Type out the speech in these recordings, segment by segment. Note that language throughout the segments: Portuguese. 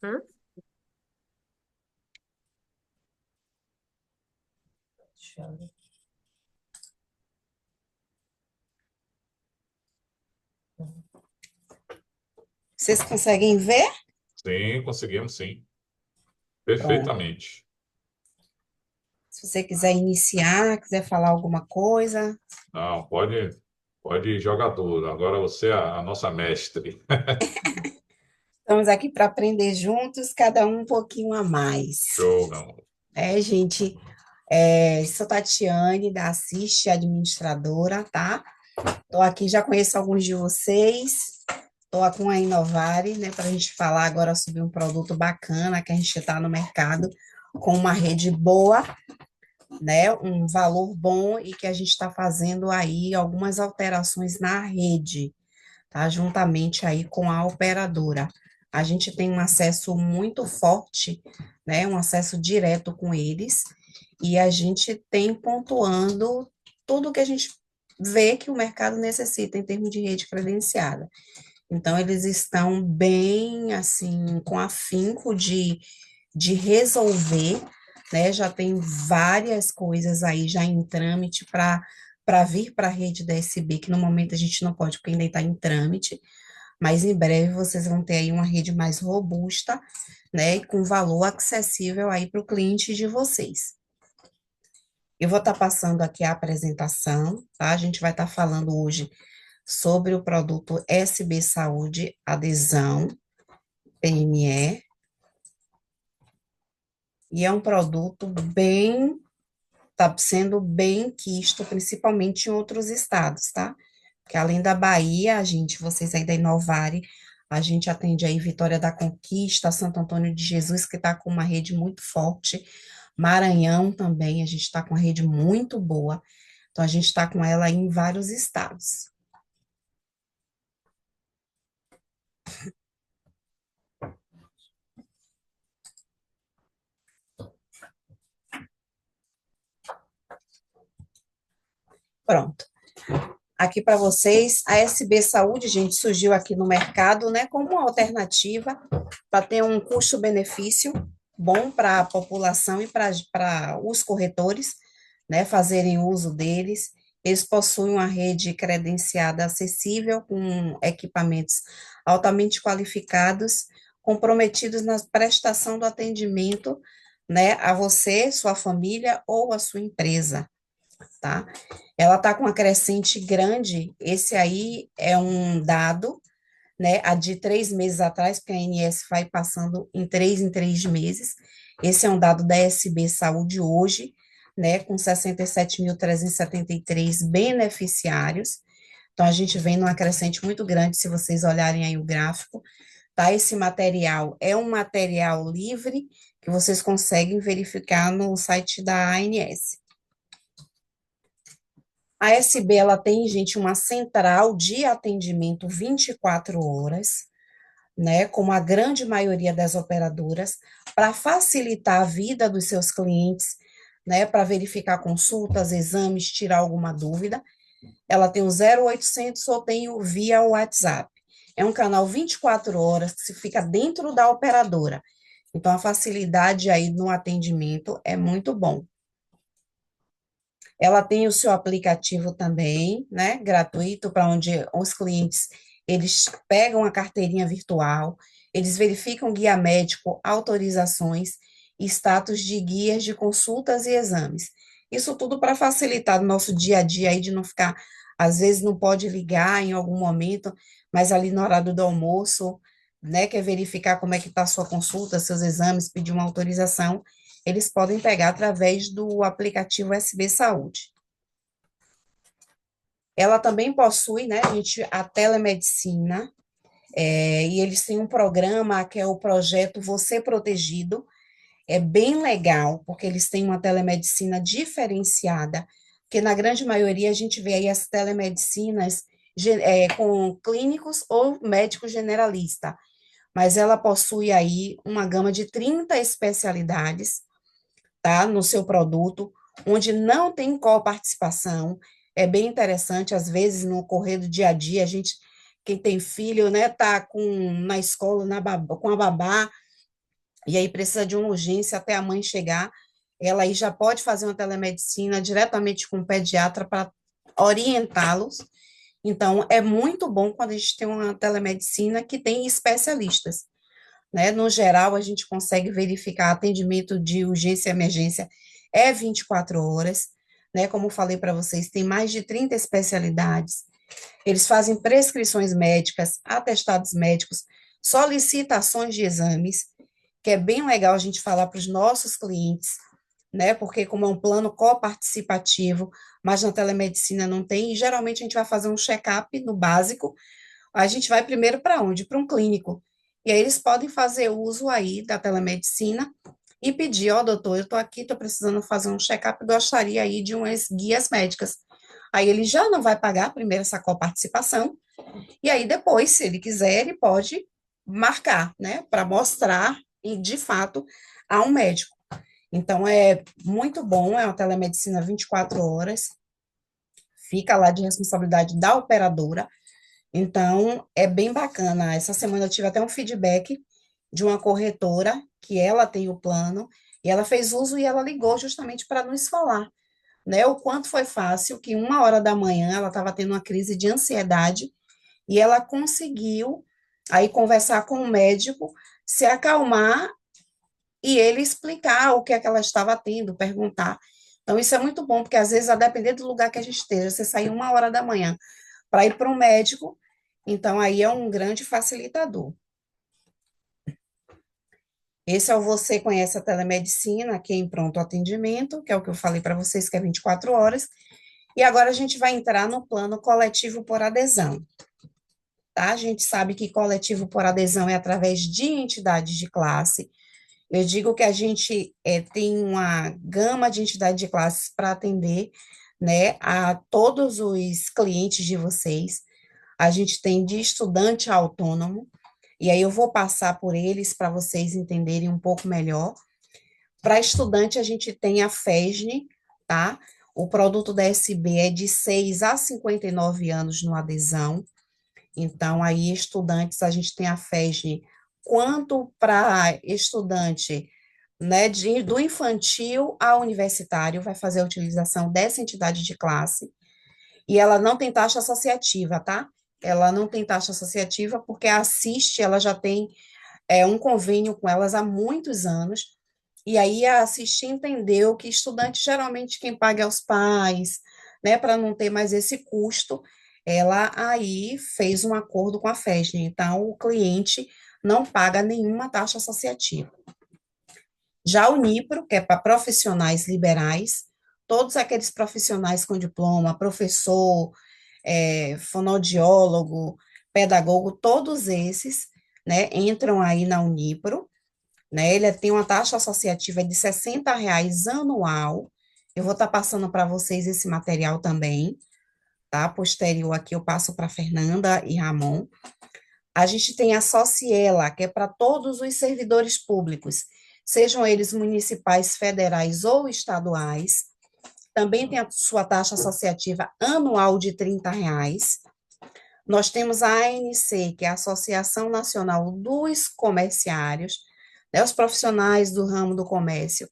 Hum? Deixa eu ver. Vocês conseguem ver? Sim, conseguimos sim. Pronto. Perfeitamente. Se você quiser iniciar, quiser falar alguma coisa, Não, pode ir jogador. Agora você é a nossa mestre. estamos aqui para aprender juntos, cada um pouquinho a mais. Show, meu amor. Gente, sou Tatiane, da Assiste Administradora, tá? Estou aqui, já conheço alguns de vocês. Estou com a Inovare, né, para a gente falar agora sobre um produto bacana que a gente está no mercado com uma rede boa, né, um valor bom e que a gente está fazendo aí algumas alterações na rede, tá? Juntamente aí com a operadora. A gente tem um acesso muito forte, né, um acesso direto com eles, e a gente tem pontuando tudo que a gente vê que o mercado necessita em termos de rede credenciada. Então, eles estão bem, assim, com afinco de resolver, né? Já tem várias coisas aí já em trâmite para vir para a rede da SB, que no momento a gente não pode, porque ainda está em trâmite, mas em breve vocês vão ter aí uma rede mais robusta, né? E com valor acessível aí para o cliente de vocês. Eu vou estar passando aqui a apresentação, tá? A gente vai estar falando hoje sobre o produto SB Saúde Adesão PME, e é um produto bem, está sendo bem quisto, principalmente em outros estados, tá? Porque além da Bahia, a gente, vocês aí da Inovare, a gente atende aí Vitória da Conquista, Santo Antônio de Jesus, que está com uma rede muito forte, Maranhão também, a gente está com uma rede muito boa, então a gente está com ela aí em vários estados. Pronto. Aqui para vocês, a SB Saúde, gente, surgiu aqui no mercado, né, como uma alternativa para ter um custo-benefício bom para a população e para os corretores, né, fazerem uso deles. Eles possuem uma rede credenciada acessível, com equipamentos altamente qualificados, comprometidos na prestação do atendimento, né, a você, sua família ou a sua empresa, tá? Ela está com uma crescente grande, esse aí é um dado, né, a de 3 meses atrás, porque a ANS vai passando em 3 meses, esse é um dado da SB Saúde hoje, né, com 67.373 beneficiários, então a gente vem numa crescente muito grande, se vocês olharem aí o gráfico, tá? Esse material é um material livre, que vocês conseguem verificar no site da ANS. A SB, ela tem, gente, uma central de atendimento 24 horas, né, como a grande maioria das operadoras, para facilitar a vida dos seus clientes, né, para verificar consultas, exames, tirar alguma dúvida. Ela tem o 0800 ou tem o via WhatsApp. É um canal 24 horas que se fica dentro da operadora. Então, a facilidade aí no atendimento é muito bom. Ela tem o seu aplicativo também, né, gratuito, para onde os clientes, eles pegam a carteirinha virtual, eles verificam guia médico, autorizações e status de guias de consultas e exames. Isso tudo para facilitar o nosso dia a dia aí, de não ficar, às vezes não pode ligar em algum momento, mas ali no horário do almoço, né, quer verificar como é que está a sua consulta, seus exames, pedir uma autorização, eles podem pegar através do aplicativo SB Saúde. Ela também possui, né, gente, a telemedicina, e eles têm um programa que é o projeto Você Protegido, é bem legal, porque eles têm uma telemedicina diferenciada, porque na grande maioria a gente vê aí as telemedicinas com clínicos ou médico generalista, mas ela possui aí uma gama de 30 especialidades, tá, no seu produto, onde não tem coparticipação. É bem interessante, às vezes, no correr do dia a dia, a gente, quem tem filho, né, tá na escola, com a babá, e aí precisa de uma urgência até a mãe chegar, ela aí já pode fazer uma telemedicina diretamente com o pediatra para orientá-los. Então, é muito bom quando a gente tem uma telemedicina que tem especialistas, né? No geral, a gente consegue verificar atendimento de urgência e emergência é 24 horas, né? Como eu falei para vocês, tem mais de 30 especialidades. Eles fazem prescrições médicas, atestados médicos, solicitações de exames, que é bem legal a gente falar para os nossos clientes, né? Porque como é um plano coparticipativo, mas na telemedicina não tem, e geralmente a gente vai fazer um check-up no básico, a gente vai primeiro para onde? Para um clínico. E aí eles podem fazer uso aí da telemedicina e pedir, ó, doutor, eu estou aqui, estou precisando fazer um check-up, gostaria aí de umas guias médicas. Aí ele já não vai pagar primeiro essa coparticipação, e aí depois, se ele quiser, ele pode marcar, né, para mostrar, e de fato, a um médico. Então, é muito bom, é uma telemedicina 24 horas, fica lá de responsabilidade da operadora, então, é bem bacana. Essa semana eu tive até um feedback de uma corretora, que ela tem o plano, e ela fez uso e ela ligou justamente para nos falar, né, o quanto foi fácil, que 1 hora da manhã ela estava tendo uma crise de ansiedade, e ela conseguiu aí conversar com o médico, se acalmar e ele explicar o que é que ela estava tendo, perguntar. Então, isso é muito bom, porque às vezes, a depender do lugar que a gente esteja, você sair 1 hora da manhã para ir para um médico, então aí é um grande facilitador. Esse é o Você Conhece a Telemedicina, aqui em pronto atendimento, que é o que eu falei para vocês, que é 24 horas. E agora a gente vai entrar no plano coletivo por adesão, tá? A gente sabe que coletivo por adesão é através de entidades de classe. Eu digo que a gente tem uma gama de entidades de classes para atender, né, a todos os clientes de vocês. A gente tem de estudante autônomo, e aí eu vou passar por eles para vocês entenderem um pouco melhor. Para estudante, a gente tem a FESN, tá? O produto da SB é de 6 a 59 anos no adesão. Então, aí, estudantes, a gente tem a FESN, quanto para estudante, né, do infantil ao universitário, vai fazer a utilização dessa entidade de classe, e ela não tem taxa associativa, tá? Ela não tem taxa associativa porque a Assiste, ela já tem um convênio com elas há muitos anos, e aí a Assiste entendeu que estudante, geralmente, quem paga é os pais, né, para não ter mais esse custo, ela aí fez um acordo com a FESN, então o cliente não paga nenhuma taxa associativa. Já o NIPRO, que é para profissionais liberais, todos aqueles profissionais com diploma, professor, fonoaudiólogo, pedagogo, todos esses, né, entram aí na Unipro, né, ele tem uma taxa associativa de R$ 60 anual. Eu vou estar passando para vocês esse material também, tá? Posterior aqui eu passo para Fernanda e Ramon. A gente tem a Sociela, que é para todos os servidores públicos, sejam eles municipais, federais ou estaduais. Também tem a sua taxa associativa anual de R$ 30. Nós temos a ANC, que é a Associação Nacional dos Comerciários, né, os profissionais do ramo do comércio,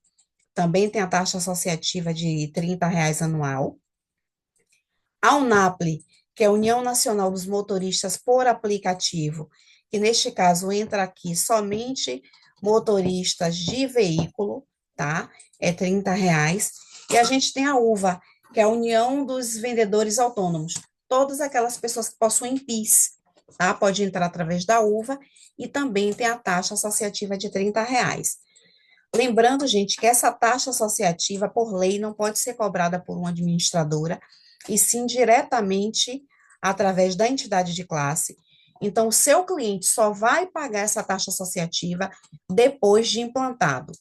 também tem a taxa associativa de R$ 30 anual. A UNAPLE, que é a União Nacional dos Motoristas por Aplicativo, que neste caso entra aqui somente motoristas de veículo, tá? É R$ 30. E a gente tem a UVA, que é a União dos Vendedores Autônomos. Todas aquelas pessoas que possuem PIS, tá? Pode entrar através da UVA e também tem a taxa associativa de R$ 30. Lembrando, gente, que essa taxa associativa, por lei, não pode ser cobrada por uma administradora, e sim diretamente através da entidade de classe. Então, o seu cliente só vai pagar essa taxa associativa depois de implantado.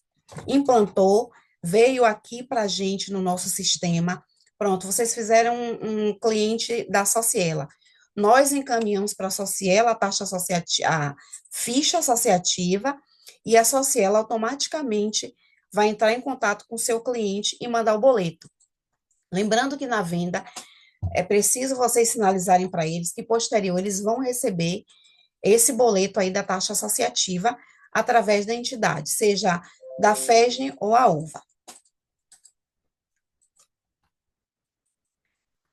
Implantou, veio aqui para a gente no nosso sistema. Pronto, vocês fizeram um cliente da Sociela. Nós encaminhamos para a Sociela a taxa associativa, a ficha associativa, e a Sociela automaticamente vai entrar em contato com o seu cliente e mandar o boleto. Lembrando que na venda é preciso vocês sinalizarem para eles que posterior eles vão receber esse boleto aí da taxa associativa através da entidade, seja da FESN ou a UVA.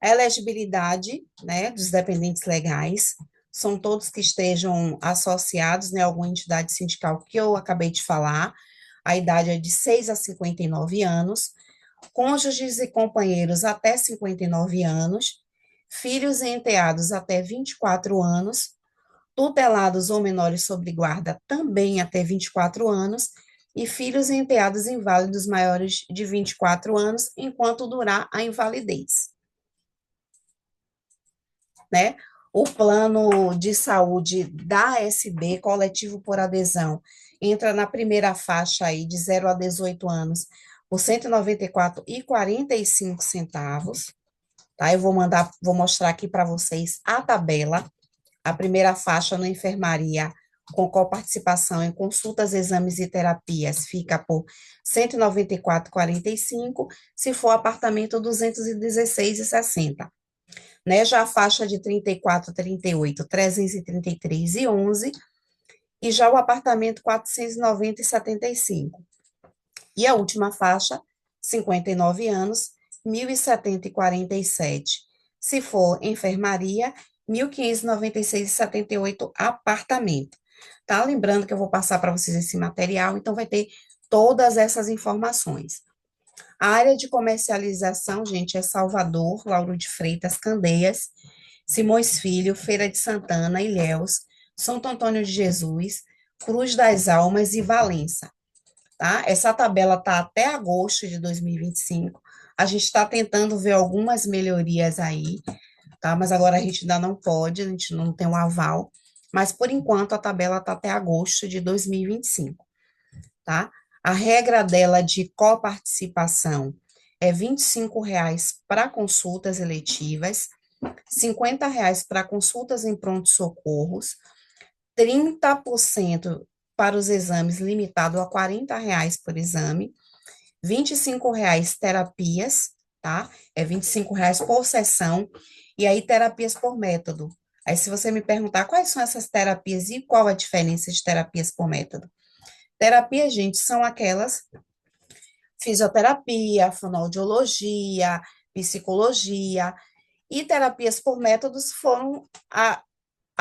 A elegibilidade, né, dos dependentes legais são todos que estejam associados, né, a alguma entidade sindical que eu acabei de falar. A idade é de 6 a 59 anos, cônjuges e companheiros até 59 anos, filhos e enteados até 24 anos, tutelados ou menores sob guarda também até 24 anos, e filhos e enteados inválidos maiores de 24 anos, enquanto durar a invalidez, né? O plano de saúde da ASB, coletivo por adesão, entra na primeira faixa aí, de 0 a 18 anos, por R$ 194,45, tá? Eu vou mostrar aqui para vocês a tabela. A primeira faixa na enfermaria, com coparticipação em consultas, exames e terapias, fica por R$ 194,45, se for apartamento, R$ 216,60. Né? Já a faixa de 34, 38, 333,11, e já o apartamento 490,75. E a última faixa, 59 anos, 1.070,47. Se for enfermaria, 1.596,78 apartamento. Tá? Lembrando que eu vou passar para vocês esse material, então vai ter todas essas informações. A área de comercialização, gente, é Salvador, Lauro de Freitas, Candeias, Simões Filho, Feira de Santana, Ilhéus, Santo Antônio de Jesus, Cruz das Almas e Valença, tá? Essa tabela está até agosto de 2025. A gente está tentando ver algumas melhorias aí, tá? Mas agora a gente ainda não pode, a gente não tem um aval. Mas, por enquanto, a tabela está até agosto de 2025, tá? A regra dela de coparticipação é R$ 25,00 para consultas eletivas, R$ 50,00 para consultas em pronto-socorros, 30% para os exames, limitado a R$ 40,00 por exame, R$ 25,00 terapias, tá? É R$ 25,00 por sessão, e aí terapias por método. Aí, se você me perguntar quais são essas terapias e qual a diferença de terapias por método? Terapia, gente, são aquelas fisioterapia, fonoaudiologia, psicologia, e terapias por métodos foram a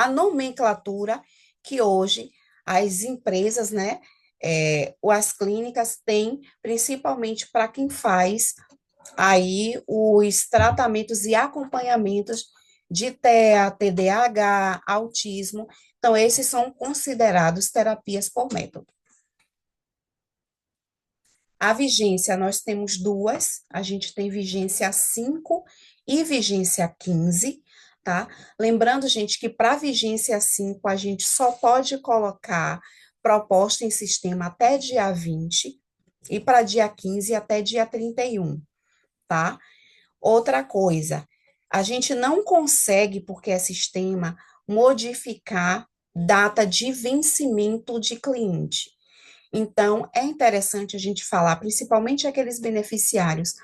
nomenclatura que hoje as empresas, né, as clínicas têm, principalmente para quem faz aí os tratamentos e acompanhamentos de TEA, TDAH, autismo. Então, esses são considerados terapias por método. A vigência, nós temos duas, a gente tem vigência 5 e vigência 15, tá? Lembrando, gente, que para vigência 5, a gente só pode colocar proposta em sistema até dia 20, e para dia 15 até dia 31, tá? Outra coisa, a gente não consegue, porque é sistema, modificar data de vencimento de cliente. Então, é interessante a gente falar, principalmente aqueles beneficiários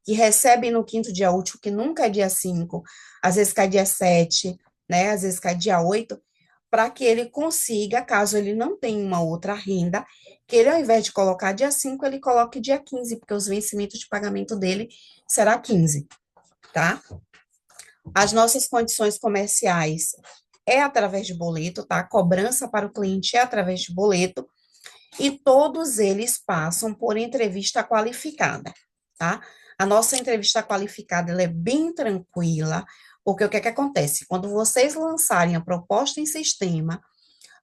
que recebem no quinto dia útil, que nunca é dia 5, às vezes cai dia 7, né? Às vezes cai dia 8, para que ele consiga, caso ele não tenha uma outra renda, que ele, ao invés de colocar dia 5, ele coloque dia 15, porque os vencimentos de pagamento dele será 15, tá? As nossas condições comerciais é através de boleto, tá? A cobrança para o cliente é através de boleto, e todos eles passam por entrevista qualificada, tá? A nossa entrevista qualificada, ela é bem tranquila, porque o que é que acontece? Quando vocês lançarem a proposta em sistema,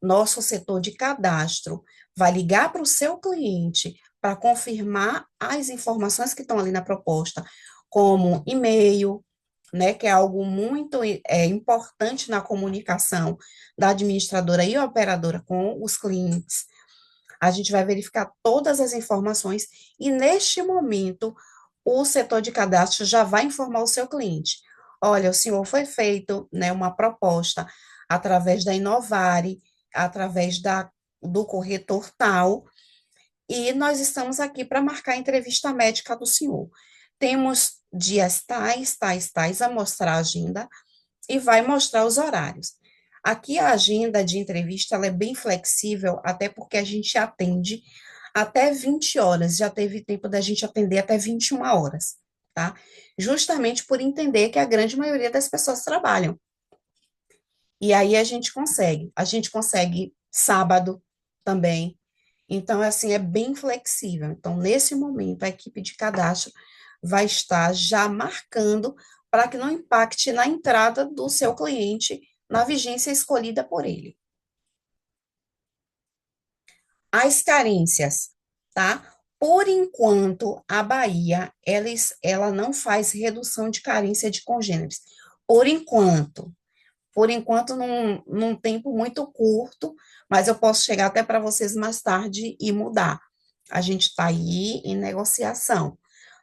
nosso setor de cadastro vai ligar para o seu cliente para confirmar as informações que estão ali na proposta, como e-mail, né, que é algo muito importante na comunicação da administradora e operadora com os clientes. A gente vai verificar todas as informações e, neste momento, o setor de cadastro já vai informar o seu cliente. Olha, o senhor foi feito, né, uma proposta através da Inovare, através do corretor tal, e nós estamos aqui para marcar a entrevista médica do senhor. Temos dias tais, tais, tais, a mostrar a agenda e vai mostrar os horários. Aqui a agenda de entrevista ela é bem flexível, até porque a gente atende até 20 horas, já teve tempo da gente atender até 21 horas, tá? Justamente por entender que a grande maioria das pessoas trabalham. E aí a gente consegue sábado também. Então, assim, é bem flexível. Então, nesse momento, a equipe de cadastro vai estar já marcando para que não impacte na entrada do seu cliente na vigência escolhida por ele. As carências, tá? Por enquanto, a Bahia, ela não faz redução de carência de congêneres. Por enquanto. Por enquanto, num tempo muito curto, mas eu posso chegar até para vocês mais tarde e mudar. A gente está aí em negociação.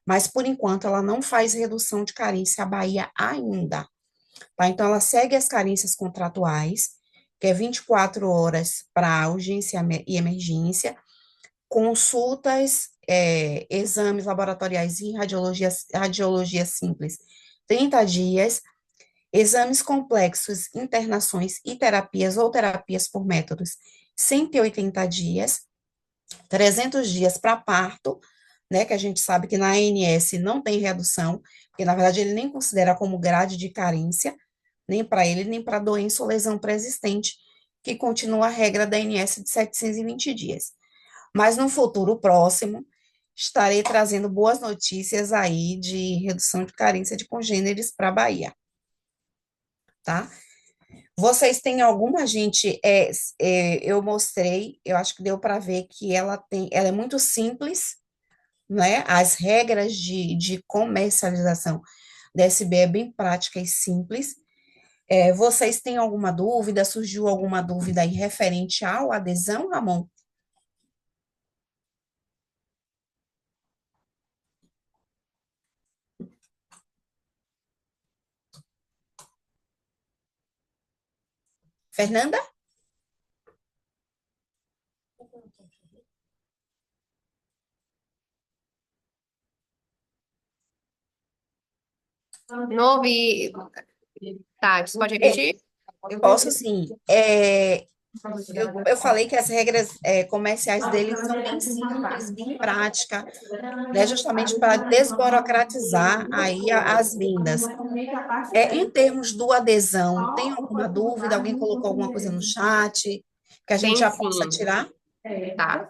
Mas, por enquanto, ela não faz redução de carência à Bahia ainda. Tá? Então, ela segue as carências contratuais, que é 24 horas para urgência e emergência, consultas, exames laboratoriais e radiologia simples, 30 dias, exames complexos, internações e terapias ou terapias por métodos, 180 dias, 300 dias para parto, né, que a gente sabe que na ANS não tem redução, porque na verdade ele nem considera como grade de carência, nem para ele, nem para doença ou lesão pré-existente, que continua a regra da ANS de 720 dias. Mas no futuro próximo, estarei trazendo boas notícias aí de redução de carência de congêneres para a Bahia, tá? Vocês têm alguma, gente? Eu mostrei, eu acho que deu para ver que ela é muito simples, né? As regras de comercialização da SB é bem prática e simples. Vocês têm alguma dúvida? Surgiu alguma dúvida aí referente ao adesão, Ramon? Fernanda? Não ouvi. Tá, você pode repetir? Posso sim. Eu falei que as regras comerciais deles são bem simples, bem prática, né, justamente para desburocratizar aí as vendas. Em termos do adesão, tem alguma dúvida? Alguém colocou alguma coisa no chat que a gente Tem já possa sim, tirar? tá.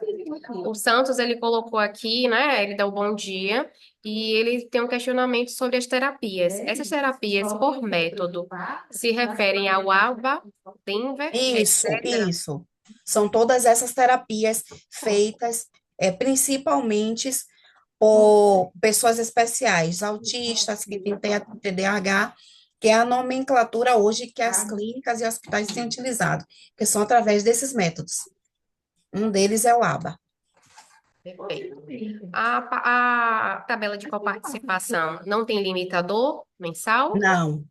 O Santos, ele colocou aqui, né? Ele deu um bom dia e ele tem um questionamento sobre as terapias. Essas terapias por método se referem ao ABA, Denver, Isso, etc. isso. São todas essas terapias feitas principalmente por pessoas especiais, autistas que têm TDAH, que é a nomenclatura hoje que as clínicas e hospitais têm utilizado, que são através desses métodos. Um deles é o ABA. Perfeito. A tabela de coparticipação não tem limitador mensal? Não,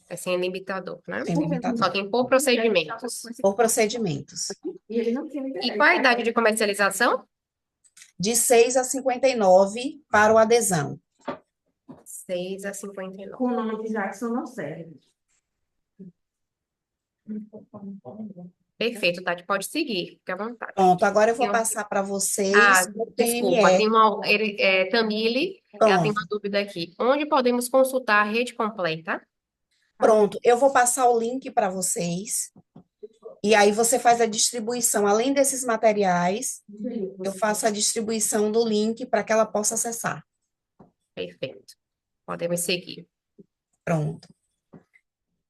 É sem limitador, né? tem Só limitador. tem por procedimentos. Por procedimentos. E qual a idade de comercialização? De 6 a 59 para o adesão. 6 a 59. Com o nome de Jackson não serve. Perfeito, Tati, pode seguir, fique à vontade. Pronto, agora eu vou Tem um- passar para vocês Ah, o desculpa, tem PME. uma. Tamile, ela tem Pronto, uma dúvida aqui. Onde podemos consultar a rede completa? pronto. Eu vou passar o link para vocês. E aí você faz a distribuição. Além desses materiais, eu faço a distribuição do link para que ela possa acessar. Perfeito, podemos seguir. Pronto.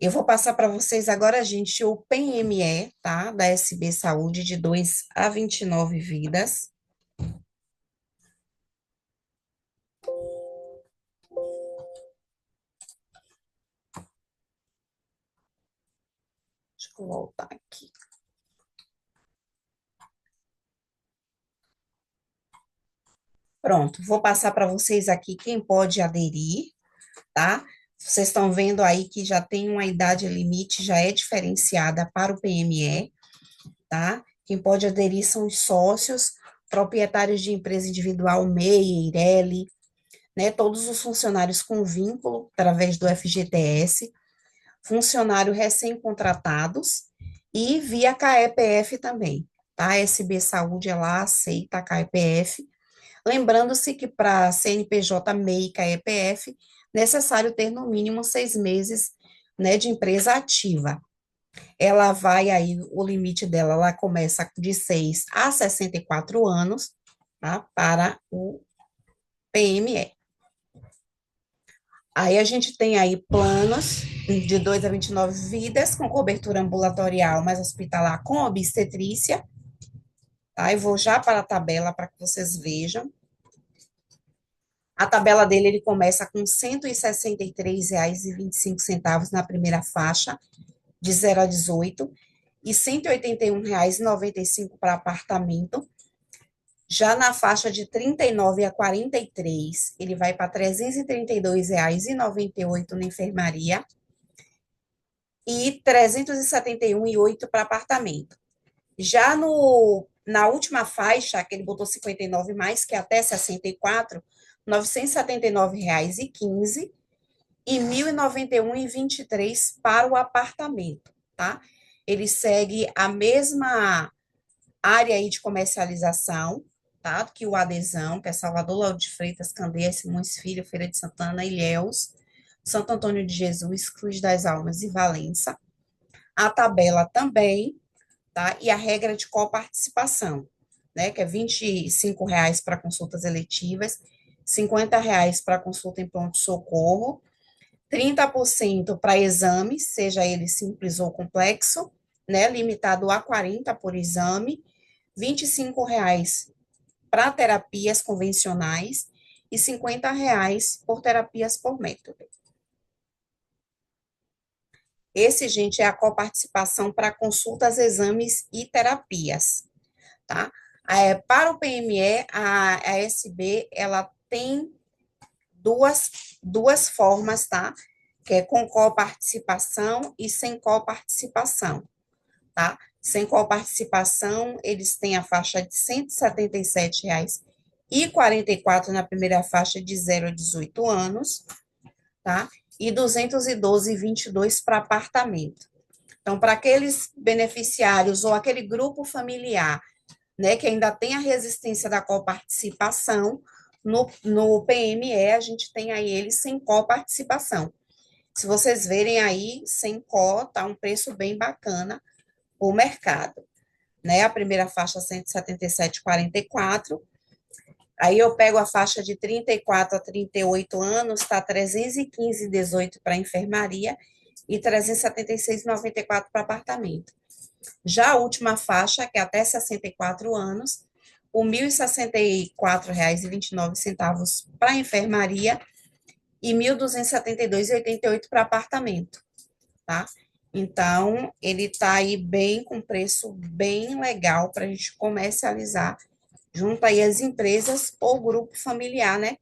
Eu vou passar para vocês agora, gente, o PME, tá? Da SB Saúde, de 2 a 29 vidas. Deixa eu voltar aqui. Pronto, vou passar para vocês aqui quem pode aderir, tá? Vocês estão vendo aí que já tem uma idade limite, já é diferenciada para o PME, tá? Quem pode aderir são os sócios, proprietários de empresa individual, MEI, EIRELI, né? Todos os funcionários com vínculo através do FGTS, funcionários recém-contratados e via CAEPF também, tá? A SB Saúde, ela aceita a CAEPF. Lembrando-se que para CNPJ, MEI e CAEPF, necessário ter no mínimo 6 meses, né, de empresa ativa. Ela vai aí, o limite dela, ela começa de 6 a 64 anos, tá? Para o PME. Aí a gente tem aí planos de 2 a 29 vidas, com cobertura ambulatorial, mais hospitalar com obstetrícia, tá? Eu vou já para a tabela para que vocês vejam. A tabela dele, ele começa com R$ 163,25 na primeira faixa, de 0 a 18, e R$ 181,95 para apartamento. Já na faixa de 39 a 43, ele vai para R$ 332,98 na enfermaria e R$ 371,08 para apartamento. Já na última faixa, que ele botou 59 mais, que é até 64, R$ 979,15 e R$ 1.091,23 para o apartamento, tá? Ele segue a mesma área aí de comercialização, tá? Que o Adesão, que é Salvador, Lauro de Freitas, Candeias, Simões Filho, Feira de Santana, Ilhéus, Santo Antônio de Jesus, Cruz das Almas e Valença. A tabela também, tá? E a regra de coparticipação, né? Que é R$ 25 para consultas eletivas, R$ 50 para consulta em pronto-socorro, 30% para exames, seja ele simples ou complexo, né? Limitado a 40 por exame, R$ 25 para terapias convencionais e R$ 50 por terapias por método. Esse, gente, é a coparticipação para consultas, exames e terapias, tá? Para o PME, a SB, ela tem duas formas, tá? Que é com coparticipação e sem coparticipação, tá? Sem coparticipação, eles têm a faixa de R$ 177,44 na primeira faixa de 0 a 18 anos, tá? E R$ 212,22 para apartamento. Então, para aqueles beneficiários ou aquele grupo familiar, né, que ainda tem a resistência da coparticipação, no PME a gente tem aí eles sem coparticipação. Se vocês verem aí, sem co, tá um preço bem bacana o mercado, né? A primeira faixa 177,44. Aí eu pego a faixa de 34 a 38 anos, tá 315,18 para enfermaria e 376,94 para apartamento. Já a última faixa, que é até 64 anos, o R$ 1.064,29 para enfermaria e R$ 1.272,88 para apartamento, tá? Então, ele está aí bem, com preço bem legal para a gente comercializar junto aí as empresas ou grupo familiar, né?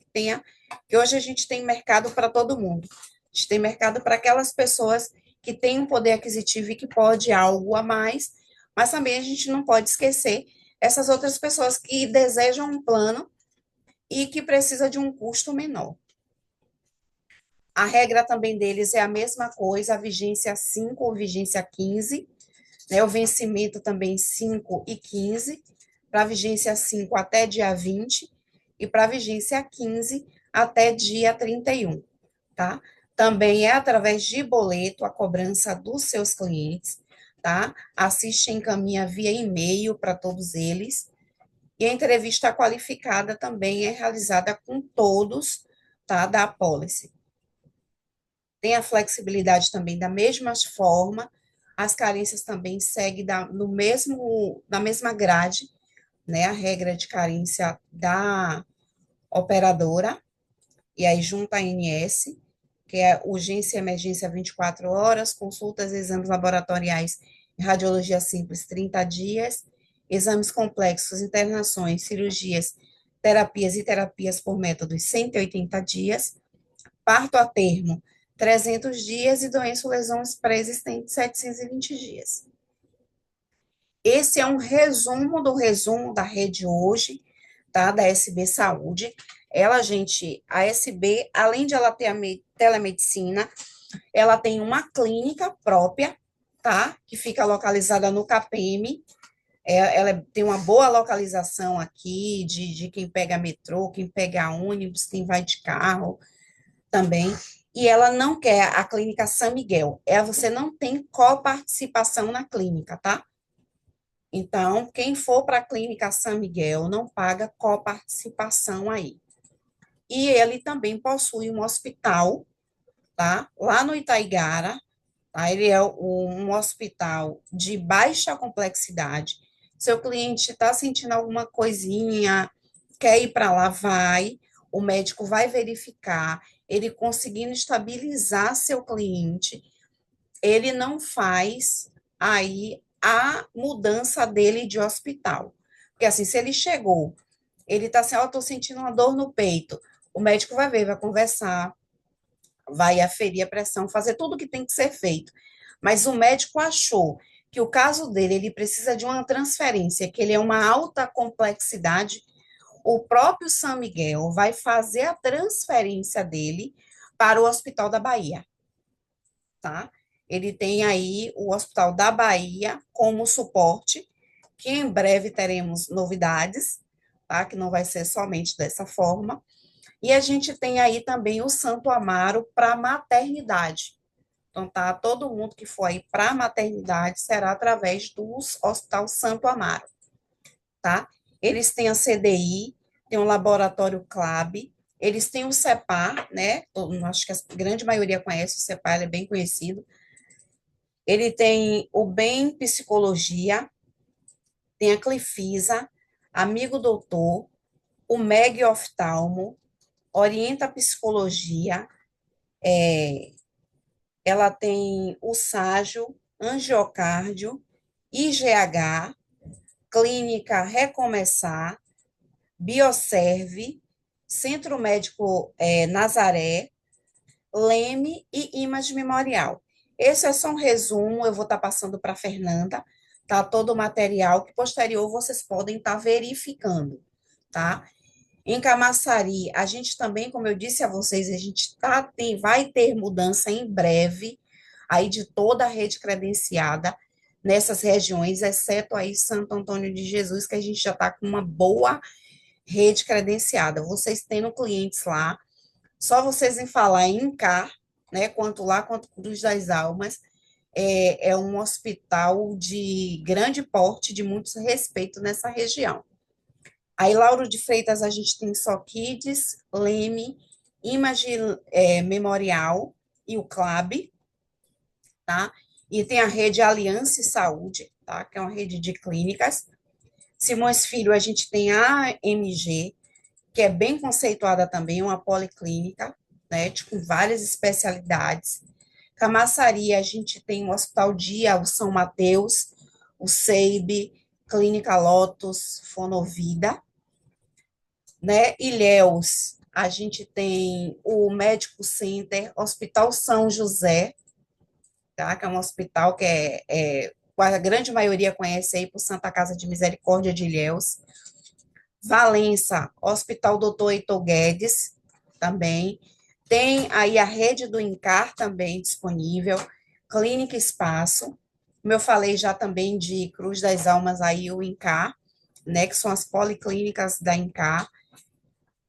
Que hoje a gente tem mercado para todo mundo. A gente tem mercado para aquelas pessoas que têm um poder aquisitivo e que pode algo a mais, mas também a gente não pode esquecer essas outras pessoas que desejam um plano e que precisa de um custo menor. A regra também deles é a mesma coisa, a vigência 5 ou vigência 15, né? O vencimento também 5 e 15, para vigência 5 até dia 20 e para vigência 15 até dia 31, tá? Também é através de boleto a cobrança dos seus clientes, tá? Assiste e encaminha via e-mail para todos eles. E a entrevista qualificada também é realizada com todos, tá? Da apólice. Tem a flexibilidade também da mesma forma, as carências também seguem na mesma grade, né, a regra de carência da operadora, e aí junta a ANS, que é urgência e emergência 24 horas, consultas e exames laboratoriais e radiologia simples 30 dias, exames complexos, internações, cirurgias, terapias e terapias por métodos 180 dias, parto a termo 300 dias e doença ou lesões pré-existentes 720 dias. Esse é um resumo do resumo da rede hoje, tá? Da SB Saúde. Ela, gente, a SB, além de ela ter a telemedicina, ela tem uma clínica própria, tá? Que fica localizada no CAPEM. Ela tem uma boa localização aqui de quem pega metrô, quem pega ônibus, quem vai de carro também. E ela não quer a clínica São Miguel. Você não tem coparticipação na clínica, tá? Então, quem for para a clínica São Miguel não paga coparticipação aí. E ele também possui um hospital, tá? Lá no Itaigara, tá? Ele é um hospital de baixa complexidade. Seu cliente está sentindo alguma coisinha, quer ir para lá, vai. O médico vai verificar. Ele conseguindo estabilizar seu cliente, ele não faz aí a mudança dele de hospital. Porque assim, se ele chegou, ele está assim, ó, estou sentindo uma dor no peito, o médico vai ver, vai conversar, vai aferir a pressão, fazer tudo o que tem que ser feito. Mas o médico achou que o caso dele, ele precisa de uma transferência, que ele é uma alta complexidade, o próprio São Miguel vai fazer a transferência dele para o Hospital da Bahia, tá? Ele tem aí o Hospital da Bahia como suporte, que em breve teremos novidades, tá? Que não vai ser somente dessa forma. E a gente tem aí também o Santo Amaro para maternidade. Então, tá, todo mundo que for aí para maternidade será através do Hospital Santo Amaro, tá? Eles têm a CDI, tem o laboratório CLAB, eles têm o CEPAR, né? Acho que a grande maioria conhece o CEPAR, ele é bem conhecido. Ele tem o Bem Psicologia, tem a Clifisa, Amigo Doutor, o Meg Oftalmo, Orienta Psicologia, ela tem o Ságio, Angiocárdio, IGH, Clínica Recomeçar, Bioserve, Centro Médico Nazaré, Leme e Image Memorial. Esse é só um resumo, eu vou estar passando para a Fernanda, tá? Todo o material que posterior vocês podem estar verificando, tá? Em Camaçari, a gente também, como eu disse a vocês, a gente vai ter mudança em breve, aí de toda a rede credenciada nessas regiões, exceto aí Santo Antônio de Jesus, que a gente já está com uma boa rede credenciada. Vocês tendo clientes lá, só vocês em falar em INCAR, né, quanto lá, quanto Cruz das Almas, é um hospital de grande porte, de muito respeito nessa região. Aí, Lauro de Freitas, a gente tem só Kids, Leme, Image Memorial e o CLAB, tá? E tem a rede Aliança Saúde, tá? Que é uma rede de clínicas. Simões Filho, a gente tem a AMG, que é bem conceituada também, uma policlínica, né? Com várias especialidades. Camaçari, a gente tem o Hospital Dia, o São Mateus, o SEIB, Clínica Lotus, Fonovida, né? Ilhéus, a gente tem o Médico Center, Hospital São José, tá? Que é um hospital que a grande maioria conhece aí por Santa Casa de Misericórdia de Ilhéus. Valença, Hospital Doutor Heitor Guedes, também. Tem aí a rede do INCAR também disponível, Clínica Espaço, como eu falei já também de Cruz das Almas, aí o INCAR, né, que são as policlínicas da INCAR.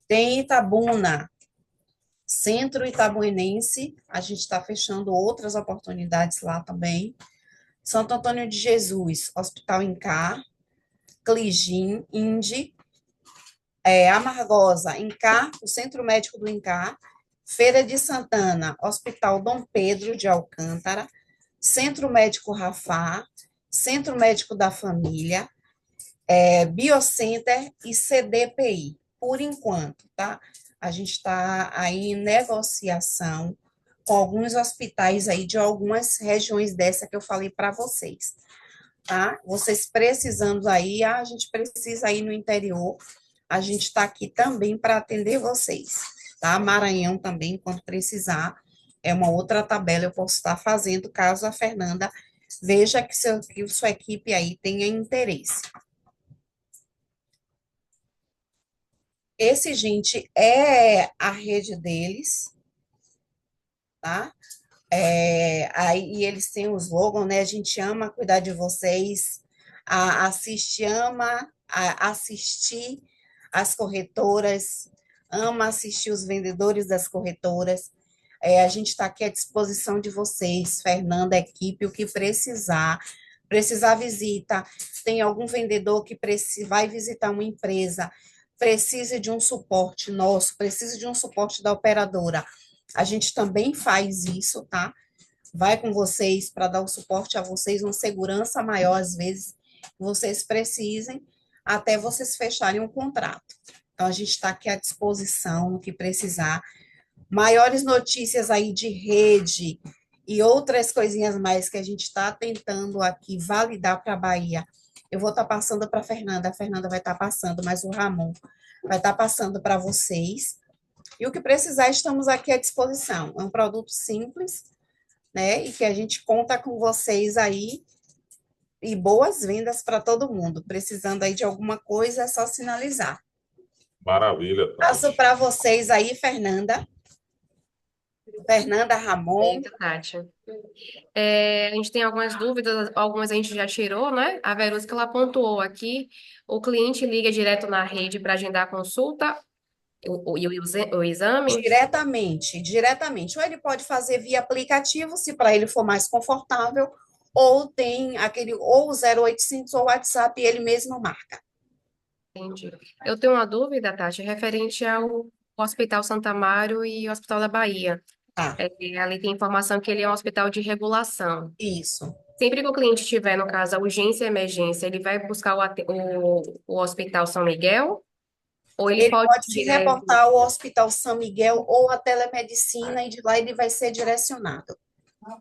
Tem Itabuna, Centro Itabuenense, a gente está fechando outras oportunidades lá também. Santo Antônio de Jesus, Hospital INCAR, Cligim, Indi, Amargosa, INCAR, o Centro Médico do INCAR, Feira de Santana, Hospital Dom Pedro de Alcântara, Centro Médico Rafá, Centro Médico da Família, Biocenter e CDPI, por enquanto, tá? A gente está aí em negociação com alguns hospitais aí de algumas regiões dessa que eu falei para vocês, tá? Vocês precisando aí, a gente precisa ir no interior, a gente está aqui também para atender vocês, tá? Maranhão também, quando precisar, é uma outra tabela eu posso estar fazendo, caso a Fernanda veja que sua equipe aí tenha interesse. Esse, gente, é a rede deles, tá? Aí eles têm o slogan, né? A gente ama cuidar de vocês, assistir as corretoras, ama assistir os vendedores das corretoras. A gente está aqui à disposição de vocês, Fernanda, equipe, o que precisar visita, tem algum vendedor que vai visitar uma empresa, precisa de um suporte nosso, precisa de um suporte da operadora. A gente também faz isso, tá? Vai com vocês para dar o suporte a vocês, uma segurança maior, às vezes, que vocês precisem, até vocês fecharem um contrato. Então, a gente está aqui à disposição no que precisar. Maiores notícias aí de rede e outras coisinhas mais que a gente está tentando aqui validar para a Bahia. Eu vou estar passando para a Fernanda vai estar passando, mas o Ramon vai estar passando para vocês. E o que precisar, estamos aqui à disposição. É um produto simples, né? E que a gente conta com vocês aí e boas vendas para todo mundo. Precisando aí de alguma coisa, é só sinalizar. Maravilha, Passo Tati. para vocês aí, Fernanda. Fernanda, Ramon. Perfeito, Tati. A gente tem algumas dúvidas, algumas a gente já tirou, né? A Verusca, ela pontuou aqui, o cliente liga direto na rede para agendar a consulta e o exame? Diretamente. Ou ele pode fazer via aplicativo, se para ele for mais confortável, ou tem aquele, ou o 0800 ou WhatsApp, ele mesmo marca. Entendi. Eu tenho uma dúvida, Tati, referente ao Hospital Santa Mário e o Hospital da Bahia. Tá, Ali tem informação que ele é um hospital de regulação. isso. Sempre que o cliente tiver, no caso, a urgência e emergência, ele vai buscar o Hospital São Miguel? Ou ele Ele pode pode ir se direto? reportar ao Hospital São Miguel ou à telemedicina e de lá ele vai ser direcionado.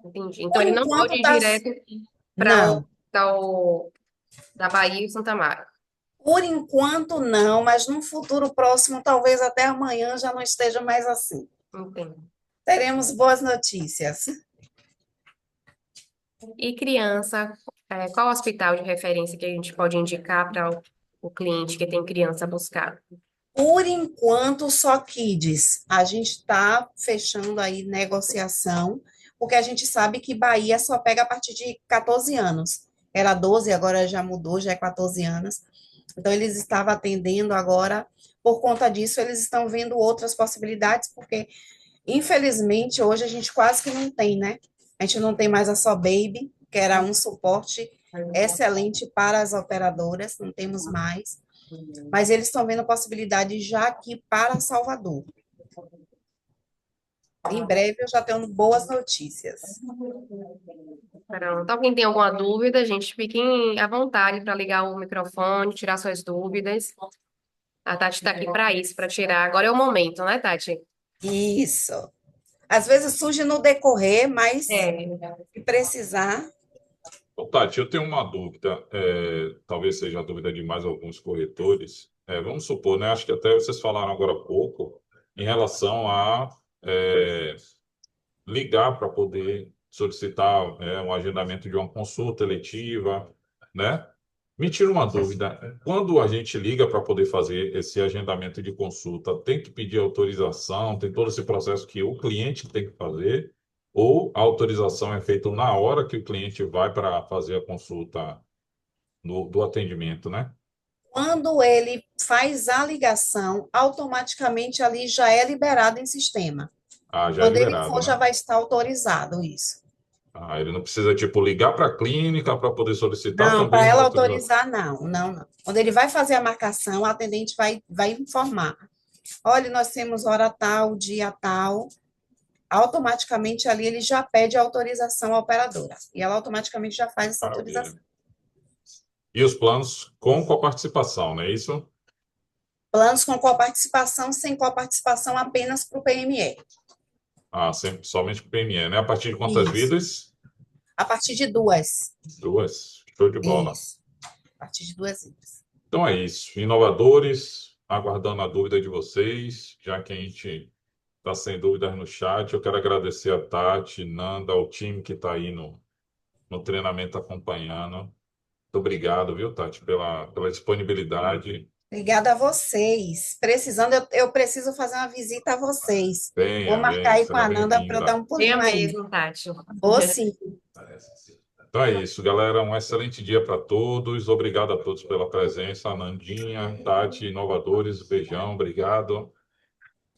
Entendi. Então, Por ele não enquanto pode ir tá, direto para o não. Hospital da Bahia e Santa Mário. Por enquanto não, mas num futuro próximo, talvez até amanhã já não esteja mais assim. Entendo. Teremos boas notícias. E criança, qual hospital de referência que a gente pode indicar para o cliente que tem criança buscar? Por enquanto, só Kids. A gente está fechando aí negociação, porque a gente sabe que Bahia só pega a partir de 14 anos. Era 12, agora já mudou, já é 14 anos. Então, eles estavam atendendo agora, por conta disso, eles estão vendo outras possibilidades, porque, infelizmente, hoje a gente quase que não tem, né? A gente não tem mais a Só Baby, que era um suporte excelente para as operadoras, não temos mais. Mas eles estão vendo possibilidade já aqui para Salvador. Em breve eu já tenho boas notícias. Pronto. Alguém tem alguma dúvida? Gente, fiquem à vontade para ligar o microfone, tirar suas dúvidas. A Tati está aqui para isso, para tirar. Agora é o momento, né, Tati? Isso. Às vezes surge no decorrer, mas É. se precisar, Ô, Tati, eu tenho uma dúvida, talvez seja a dúvida de mais alguns corretores. Vamos supor, né? Acho que até vocês falaram agora há pouco, em relação a é, ligar para poder solicitar um agendamento de uma consulta eletiva, né? Me tira uma dúvida. Quando a gente liga para poder fazer esse agendamento de consulta, tem que pedir autorização, tem todo esse processo que o cliente tem que fazer, ou a autorização é feita na hora que o cliente vai para fazer a consulta do atendimento, né? quando ele faz a ligação, automaticamente ali já é liberado em sistema. Ah, já é Quando ele liberado, for, já né? vai estar autorizado isso. Ah, ele não precisa, tipo, ligar para a clínica para poder solicitar Não, para também uma ela autorização. autorizar, não. Quando ele vai fazer a marcação, o atendente vai informar. Olha, nós temos hora tal, dia tal. Automaticamente ali ele já pede autorização à operadora. E ela automaticamente já faz essa Maravilha. autorização. E os planos com coparticipação, não é isso? Planos com coparticipação, sem coparticipação apenas para o PME. Ah, sempre, somente para o PME, né? A partir de quantas Isso. vidas? A partir de duas. Duas. Show de bola. Isso. A partir de duas vidas. Então é isso. Inovadores, aguardando a dúvida de vocês, já que a gente está sem dúvidas no chat. Eu quero agradecer a Tati, Nanda, ao time que está aí no treinamento acompanhando. Muito obrigado, viu, Tati, pela disponibilidade. Obrigada a vocês. Precisando, eu preciso fazer uma visita a vocês. Vou Venha, marcar venha, aí com será a Nanda para eu dar bem-vinda. um pulinho Venha aí. mesmo, Tati. Vou sim. Então é isso, galera. Um excelente dia para todos. Obrigado a todos pela presença. Nandinha, Tati, inovadores, beijão, obrigado.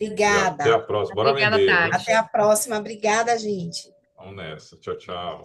E até a Obrigada. próxima. Bora Obrigada, vender, viu? Até Tati. a próxima. Obrigada, gente. Vamos nessa. Tchau, tchau.